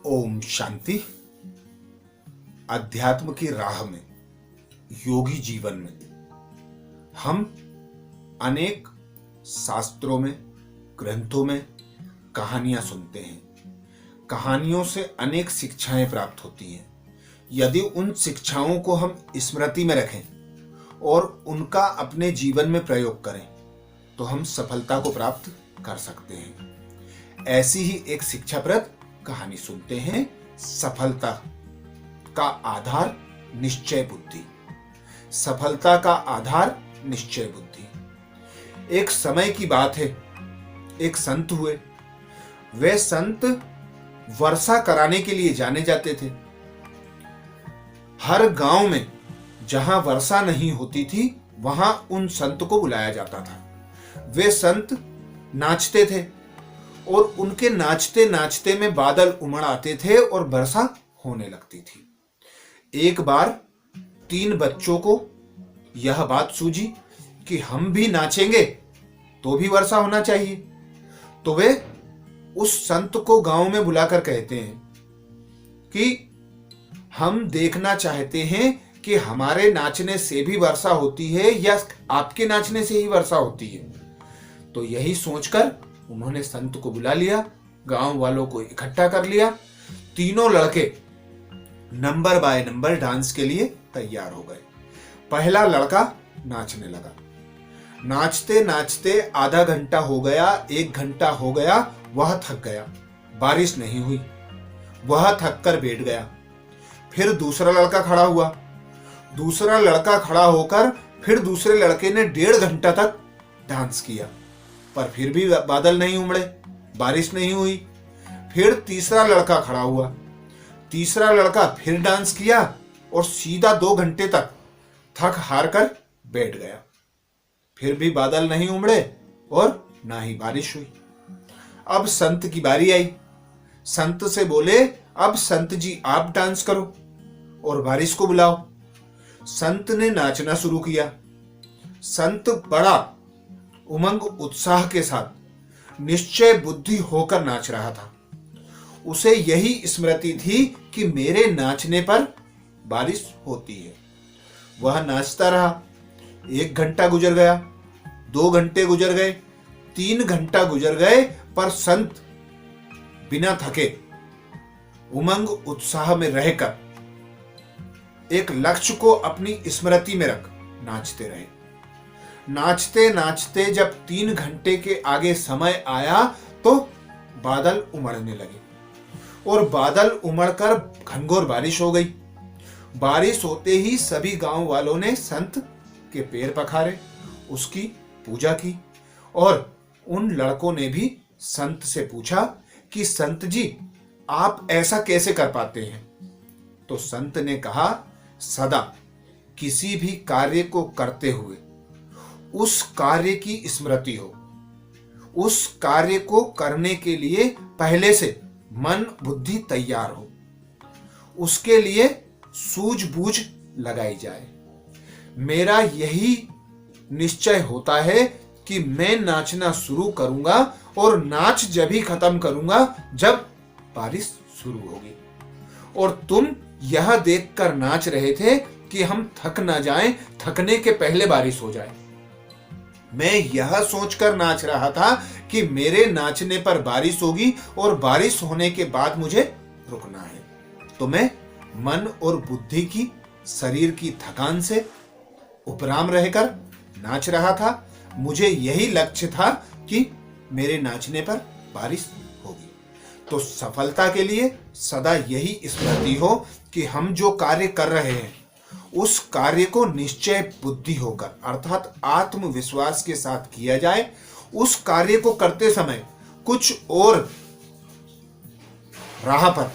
ओम शांति। अध्यात्म की राह में, योगी जीवन में हम अनेक शास्त्रों में, ग्रंथों में कहानियां सुनते हैं। कहानियों से अनेक शिक्षाएं प्राप्त होती हैं। यदि उन शिक्षाओं को हम स्मृति में रखें और उनका अपने जीवन में प्रयोग करें तो हम सफलता को प्राप्त कर सकते हैं। ऐसी ही एक शिक्षाप्रद कहानी सुनते हैं। सफलता का आधार निश्चय बुद्धि। सफलता का आधार निश्चय बुद्धि। एक समय की बात है, एक संत हुए। वे संत वर्षा कराने के लिए जाने जाते थे। हर गांव में जहां वर्षा नहीं होती थी वहां उन संत को बुलाया जाता था। वे संत नाचते थे और उनके नाचते नाचते में बादल उमड़ आते थे और वर्षा होने लगती थी। एक बार 3 बच्चों को यह बात सूझी कि हम भी नाचेंगे तो भी वर्षा होना चाहिए। तो वे उस संत को गांव में बुलाकर कहते हैं कि हम देखना चाहते हैं कि हमारे नाचने से भी वर्षा होती है या आपके नाचने से ही वर्षा होती है। तो यही सोचकर उन्होंने संत को बुला लिया, गांव वालों को इकट्ठा कर लिया। तीनों लड़के नंबर बाय नंबर डांस के लिए तैयार हो गए। पहला लड़का नाचने लगा। नाचते नाचते आधा घंटा हो गया, 1 घंटा हो गया, वह थक गया। बारिश नहीं हुई, वह थक कर बैठ गया। फिर दूसरा लड़का खड़ा हुआ। दूसरा लड़का खड़ा होकर फिर दूसरे लड़के ने 1.5 घंटा तक डांस किया, पर फिर भी बादल नहीं उमड़े, बारिश नहीं हुई। फिर तीसरा लड़का खड़ा हुआ। तीसरा लड़का फिर डांस किया और सीधा 2 घंटे तक थक हार कर बैठ गया। फिर भी बादल नहीं उमड़े और ना ही बारिश हुई। अब संत की बारी आई। संत से बोले, अब संत जी आप डांस करो और बारिश को बुलाओ। संत ने नाचना शुरू किया। संत बड़ा उमंग उत्साह के साथ निश्चय बुद्धि होकर नाच रहा था। उसे यही स्मृति थी कि मेरे नाचने पर बारिश होती है। वह नाचता रहा। 1 घंटा गुजर गया, 2 घंटे गुजर गए, 3 घंटा गुजर गए, पर संत बिना थके उमंग उत्साह में रहकर एक लक्ष्य को अपनी स्मृति में रख नाचते रहे। नाचते नाचते जब 3 घंटे के आगे समय आया तो बादल उमड़ने लगे और बादल उमड़कर घनघोर बारिश हो गई। बारिश होते ही सभी गांव वालों ने संत के पैर पखारे, उसकी पूजा की और उन लड़कों ने भी संत से पूछा कि संत जी आप ऐसा कैसे कर पाते हैं। तो संत ने कहा, सदा किसी भी कार्य को करते हुए उस कार्य की स्मृति हो। उस कार्य को करने के लिए पहले से मन बुद्धि तैयार हो, उसके लिए सूझबूझ लगाई जाए। मेरा यही निश्चय होता है कि मैं नाचना शुरू करूंगा और नाच जब ही खत्म करूंगा जब बारिश शुरू होगी। और तुम यह देखकर नाच रहे थे कि हम थक ना जाएं, थकने के पहले बारिश हो जाए। मैं यह सोचकर नाच रहा था कि मेरे नाचने पर बारिश होगी और बारिश होने के बाद मुझे रुकना है। तो मैं मन और बुद्धि की, शरीर की थकान से उपराम रहकर नाच रहा था। मुझे यही लक्ष्य था कि मेरे नाचने पर बारिश होगी। तो सफलता के लिए सदा यही स्मृति हो कि हम जो कार्य कर रहे हैं उस कार्य को निश्चय बुद्धि होकर अर्थात आत्मविश्वास के साथ किया जाए। उस कार्य को करते समय कुछ और राह पर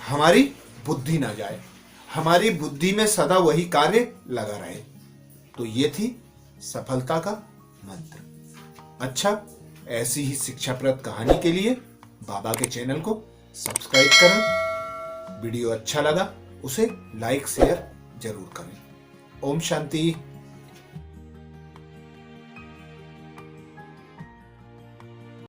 हमारी बुद्धि ना जाए, हमारी बुद्धि में सदा वही कार्य लगा रहे। तो ये थी सफलता का मंत्र। अच्छा, ऐसी ही शिक्षाप्रद कहानी के लिए बाबा के चैनल को सब्सक्राइब करें। वीडियो अच्छा लगा उसे लाइक शेयर जरूर करें। ओम शांति।